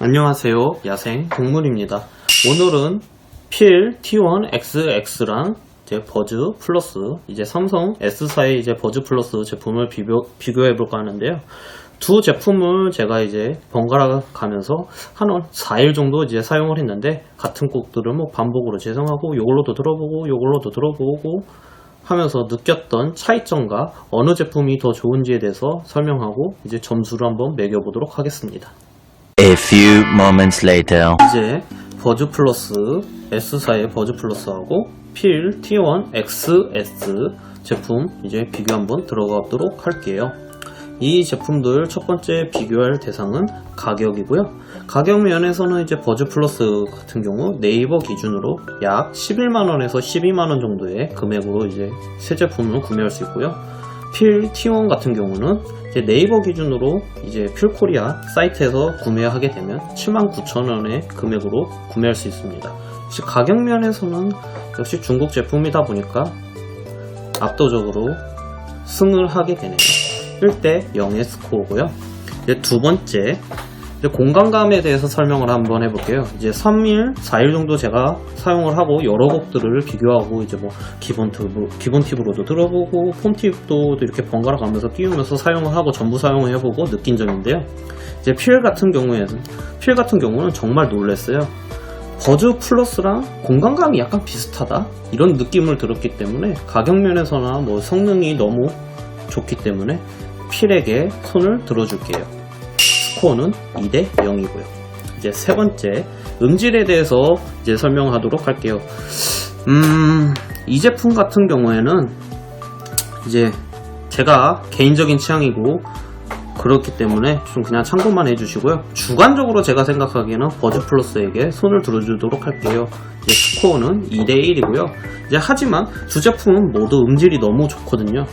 안녕하세요, 야생 동물입니다. 오늘은 필 T1XX 랑 이제 버즈 플러스, 이제 삼성 S사의 이제 버즈 플러스 제품을 비교해 볼까 하는데요. 두 제품을 제가 이제 번갈아 가면서 한 4일 정도 이제 사용을 했는데, 같은 곡들을 뭐 반복으로 재생하고 요걸로도 들어보고 요걸로도 들어보고 하면서 느꼈던 차이점과 어느 제품이 더 좋은지에 대해서 설명하고 이제 점수를 한번 매겨보도록 하겠습니다. A few moments later. 이제 버즈 플러스, S사의 버즈 플러스하고 필 T1XS 제품 이제 비교 한번 들어가도록 할게요. 이 제품들 첫 번째 비교할 대상은 가격이고요. 가격 면에서는 이제 버즈 플러스 같은 경우 네이버 기준으로 약 11만원에서 12만원 정도의 금액으로 이제 새 제품을 구매할 수 있고요. 필 T1 같은 경우는 이제 네이버 기준으로 이제 필코리아 사이트에서 구매하게 되면 79,000원의 금액으로 구매할 수 있습니다. 역시 가격 면에서는 역시 중국 제품이다 보니까 압도적으로 승을 하게 되네요. 1대 0의 스코어고요. 이제 두 번째, 이제 공간감에 대해서 설명을 한번 해볼게요. 이제 3일, 4일 정도 제가 사용을 하고 여러 곡들을 비교하고 이제 뭐 기본 팁으로도 들어보고 폼 팁도 이렇게 번갈아 가면서 띄우면서 사용을 하고 전부 사용을 해보고 느낀 점인데요. 이제 필 같은 경우는 정말 놀랐어요. 버즈 플러스랑 공간감이 약간 비슷하다 이런 느낌을 들었기 때문에 가격 면에서나 뭐 성능이 너무 좋기 때문에 필에게 손을 들어줄게요. 스코어는 2대 0이고요. 이제 세 번째, 음질에 대해서 이제 설명하도록 할게요. 이 제품 같은 경우에는 이제 제가 개인적인 취향이고 그렇기 때문에 좀 그냥 참고만 해주시고요. 주관적으로 제가 생각하기에는 버즈 플러스에게 손을 들어주도록 할게요. 이제 스코어는 2대 1이고요. 이제 하지만 두 제품은 모두 음질이 너무 좋거든요.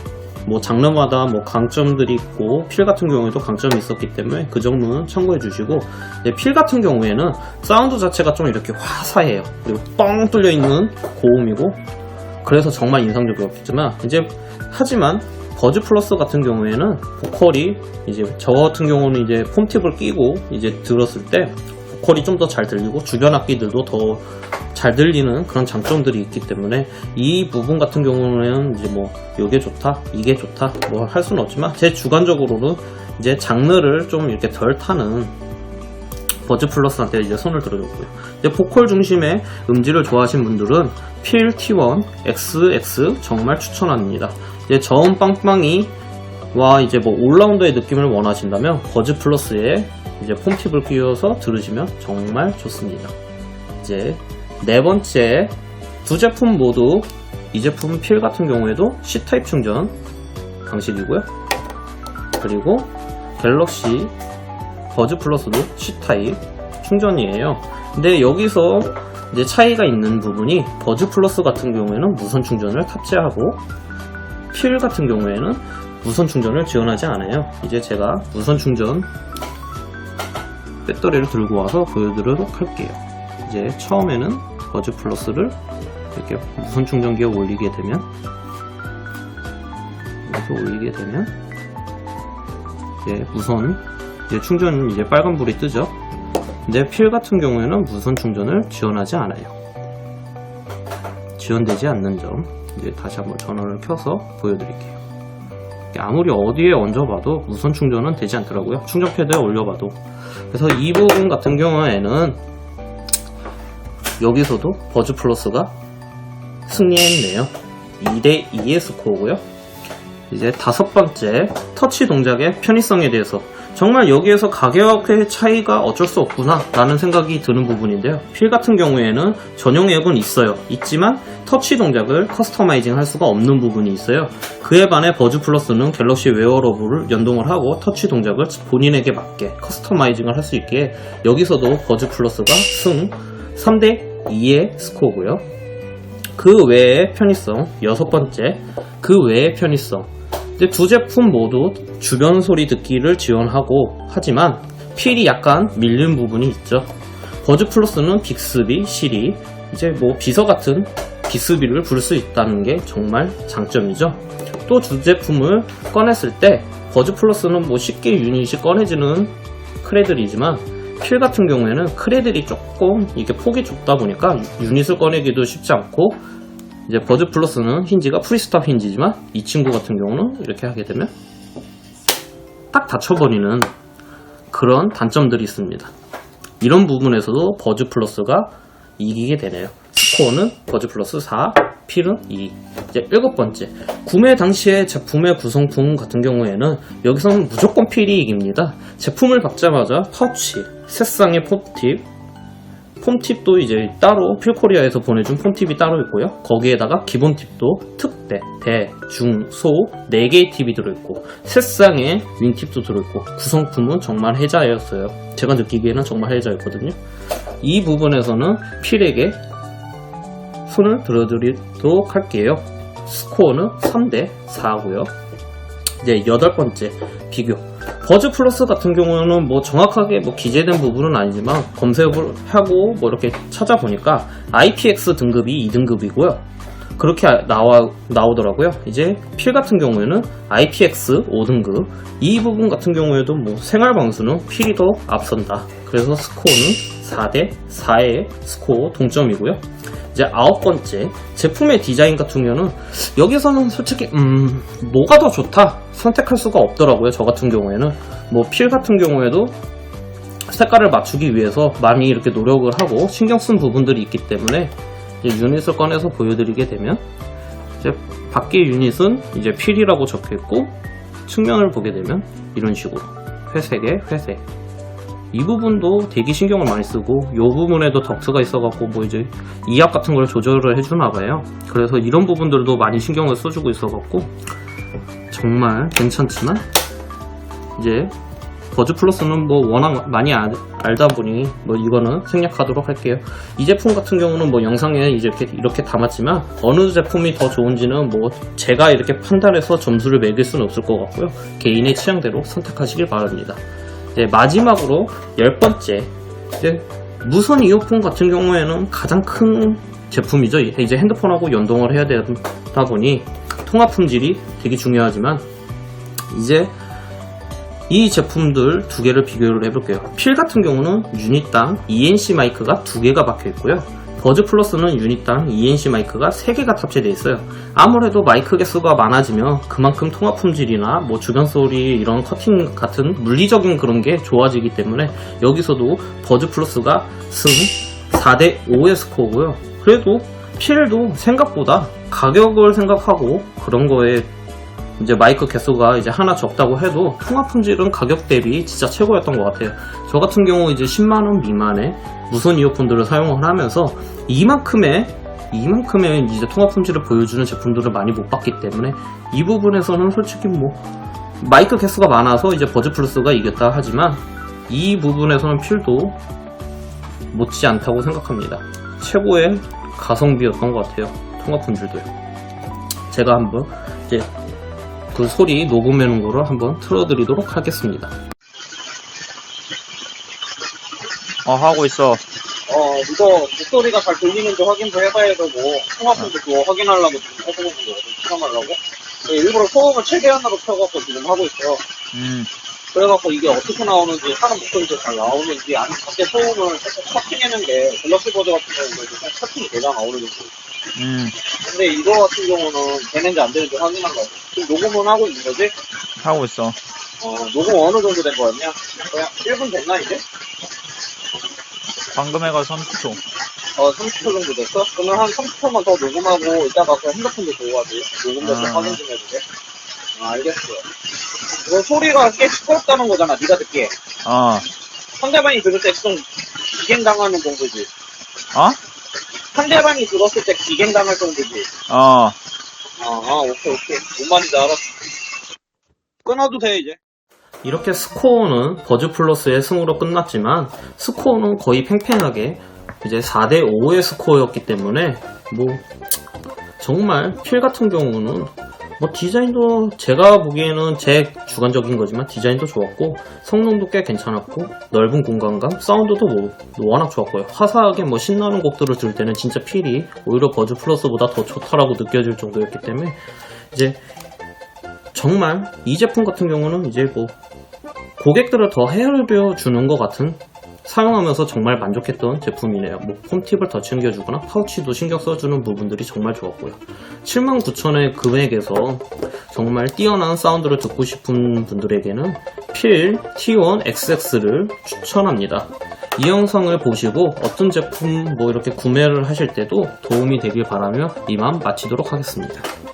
뭐 장르마다 뭐 강점들이 있고 필 같은 경우에도 강점이 있었기 때문에 그 점은 참고해 주시고, 필 같은 경우에는 사운드 자체가 좀 이렇게 화사해요. 그리고 뻥 뚫려 있는 고음이고 그래서 정말 인상적이었겠지만, 하지만 버즈 플러스 같은 경우에는 보컬이 이제 저 같은 경우는 이제 폼팁을 끼고 이제 들었을 때 보컬이 좀 더 잘 들리고 주변 악기들도 더 잘 들리는 그런 장점들이 있기 때문에 이 부분 같은 경우는 이제 뭐 이게 좋다 이게 좋다 뭐 할 수는 없지만 제 주관적으로는 이제 장르를 좀 이렇게 덜 타는 버즈 플러스한테 이제 손을 들어줬고요. 이제 보컬 중심의 음질을 좋아하신 분들은 필 T1XX 정말 추천합니다. 이제 저음 빵빵이와 이제 뭐 올라운더의 느낌을 원하신다면 버즈 플러스에 이제 폼팁을 끼워서 들으시면 정말 좋습니다. 이제 네 번째, 두 제품 모두 이 제품 필 같은 경우에도 C타입 충전 방식이고요. 그리고 갤럭시 버즈 플러스도 C타입 충전이에요. 근데 여기서 이제 차이가 있는 부분이 버즈 플러스 같은 경우에는 무선 충전을 탑재하고 필 같은 경우에는 무선 충전을 지원하지 않아요. 이제 제가 무선 충전 배터리를 들고 와서 보여드리도록 할게요. 이제 처음에는 버즈 플러스를 이렇게 무선 충전기에 올리게 되면 이제 무선 이제 충전 이제 빨간불이 뜨죠. 근데 필 같은 경우에는 무선 충전을 지원하지 않아요. 지원되지 않는 점 이제 다시 한번 전원을 켜서 보여드릴게요. 아무리 어디에 얹어봐도 무선 충전은 되지 않더라고요. 충전 패드에 올려봐도. 그래서 이 부분 같은 경우에는 여기서도 버즈 플러스가 승리했네요. 2대 2의 스코어고요. 이제 다섯 번째, 터치 동작의 편의성에 대해서 정말 여기에서 가격의 차이가 어쩔 수 없구나 라는 생각이 드는 부분인데요. 필 같은 경우에는 전용 앱은 있지만 터치 동작을 커스터마이징 할 수가 없는 부분이 있어요. 그에 반해 버즈 플러스는 갤럭시 웨어러블을 연동을 하고 터치 동작을 본인에게 맞게 커스터마이징을 할 수 있게 여기서도 버즈 플러스가 승 3대 2의 스코어고요. 그 외의 편의성, 여섯 번째, 그 외의 편의성. 이제 두 제품 모두 주변 소리 듣기를 지원하고 하지만 필이 약간 밀린 부분이 있죠. 버즈 플러스는 빅스비, 시리, 이제 뭐 비서 같은 비스비를 부를 수 있다는 게 정말 장점이죠. 또 두 제품을 꺼냈을 때 버즈 플러스는 뭐 쉽게 유닛이 꺼내지는 크레들이지만 필 같은 경우에는 크레들이 조금 이게 폭이 좁다 보니까 유닛을 꺼내기도 쉽지 않고, 이제 버즈 플러스는 힌지가 프리스탑 힌지지만 이 친구 같은 경우는 이렇게 하게 되면 딱 닫혀버리는 그런 단점들이 있습니다. 이런 부분에서도 버즈 플러스가 이기게 되네요. 스코어는 버즈 플러스 4, 필은 2. 이제 7번째, 구매 당시의 제품의 구성품 같은 경우에는 여기서는 무조건 필이 이깁니다. 제품을 받자마자 파우치, 새쌍의 폼팁도 이제 따로 필코리아에서 보내준 폼팁이 따로 있고요. 거기에다가 기본 팁도 특대, 대, 중, 소 4개의 팁이 들어있고, 새쌍의 윙팁도 들어있고, 구성품은 정말 혜자였어요. 제가 느끼기에는 정말 혜자였거든요. 이 부분에서는 필에게 손을 들어드리도록 할게요. 스코어는 3대 4고요. 이제 8번째, 비교. 버즈 플러스 같은 경우는 뭐 정확하게 뭐 기재된 부분은 아니지만 검색을 하고 뭐 이렇게 찾아보니까 IPX 등급이 2등급이고요. 그렇게 나오더라고요. 이제 필 같은 경우에는 IPX 5등급. 이 부분 같은 경우에도 뭐 생활 방수는 필이 더 앞선다. 그래서 스코어는 4대 4의 스코어 동점이고요. 이제 9번째, 제품의 디자인 같은 경우는 여기서는 솔직히 뭐가 더 좋다 선택할 수가 없더라고요. 저 같은 경우에는 뭐 필 같은 경우에도 색깔을 맞추기 위해서 많이 이렇게 노력을 하고 신경 쓴 부분들이 있기 때문에 이제 유닛을 꺼내서 보여드리게 되면, 이제 밖에 유닛은 이제 필이라고 적혀있고, 측면을 보게 되면 이런 식으로 회색에 회색, 이 부분도 되게 신경을 많이 쓰고, 이 부분에도 덕트가 있어갖고 뭐 이제 이압 같은 걸 조절을 해주나봐요. 그래서 이런 부분들도 많이 신경을 써주고 있어갖고 정말 괜찮지만, 이제 버즈 플러스는 뭐 워낙 많이 알다 보니 뭐 이거는 생략하도록 할게요. 이 제품 같은 경우는 뭐 영상에 이제 이렇게 담았지만 어느 제품이 더 좋은지는 뭐 제가 이렇게 판단해서 점수를 매길 수는 없을 것 같고요. 개인의 취향대로 선택하시길 바랍니다. 이제 마지막으로 10번째, 이제 무선 이어폰 같은 경우에는 가장 큰 제품이죠. 이제 핸드폰하고 연동을 해야 되다 보니 통합 품질이 되게 중요하지만, 이제 이 제품들 두 개를 비교를 해볼게요. 필 같은 경우는 유닛당 ENC 마이크가 2개가 박혀 있고요. 버즈 플러스는 유닛당 ENC 마이크가 3개가 탑재되어 있어요. 아무래도 마이크 개수가 많아지면 그만큼 통합 품질이나 뭐 주변 소리, 이런 커팅 같은 물리적인 그런 게 좋아지기 때문에 여기서도 버즈 플러스가 승 4대 5의 스코어고요. 그래도 필도 생각보다 가격을 생각하고 그런 거에 이제 마이크 개수가 이제 하나 적다고 해도 통합 품질은 가격 대비 진짜 최고였던 것 같아요. 저 같은 경우 이제 10만원 미만의 무선 이어폰들을 사용을 하면서 이만큼의 이제 통합 품질을 보여주는 제품들을 많이 못 봤기 때문에, 이 부분에서는 솔직히 뭐 마이크 개수가 많아서 이제 버즈 플러스가 이겼다 하지만 이 부분에서는 필도 못지 않다고 생각합니다. 최고의 가성비였던 것 같아요. 통합 품질도요. 제가 한번 이제 그 소리 녹음해놓은 거를 한번 틀어드리도록 하겠습니다. 하고 있어. 이거 목소리가 잘 들리는지 확인도 해봐야 되고, 통합품도 그거 확인하려고 지금 해보는 거거든요. 실험하려고. 일부러 소음을 최대한으로 켜갖고 지금 하고 있어요. 그래갖고 이게 어떻게 나오는지, 사람 목소리도 잘 나오는지, 아니면 밖에 소음을 살짝 커팅해는 게, 갤럭시버드 같은 경우는 일단 커팅이 되잖아, 어느 정도. 근데 이거 같은 경우는 되는지 안 되는지 확인하려고. 지금 녹음은 하고 있는 거지? 하고 있어. 녹음 어느 정도 된 거였냐? 그냥 1분 됐나, 이제? 방금 해가 30초. 30초 정도 됐어? 그러면 한 30초만 더 녹음하고, 이따가 그 핸드폰도 보고 하지. 녹음돼서 확인 좀 해주게. 알겠어. 이거 소리가 꽤 시끄럽다는 거잖아, 네가 듣기에. 상대방이 들을 때 좀 기갱당하는 정도지. 상대방이 들었을 때 기갱당할 정도지. 오케이. 뭔 말인지 알았어. 끊어도 돼, 이제. 이렇게 스코어는 버즈 플러스의 승으로 끝났지만, 스코어는 거의 팽팽하게 이제 4대 5의 스코어였기 때문에 뭐 정말 필 같은 경우는 뭐 디자인도 제가 보기에는 제 주관적인 거지만 디자인도 좋았고, 성능도 꽤 괜찮았고, 넓은 공간감, 사운드도 뭐 워낙 좋았고요. 화사하게 뭐 신나는 곡들을 들을 때는 진짜 필이 오히려 버즈 플러스보다 더 좋다라고 느껴질 정도였기 때문에, 이제 정말 이 제품 같은 경우는 이제 뭐 고객들을 더 헤아려 주는 것 같은 사용하면서 정말 만족했던 제품이네요. 뭐 폼팁을 더 챙겨주거나 파우치도 신경 써주는 부분들이 정말 좋았고요. 79,000원의 금액에서 정말 뛰어난 사운드를 듣고 싶은 분들에게는 필 T1 XX를 추천합니다. 이 영상을 보시고 어떤 제품 뭐 이렇게 구매를 하실 때도 도움이 되길 바라며 이만 마치도록 하겠습니다.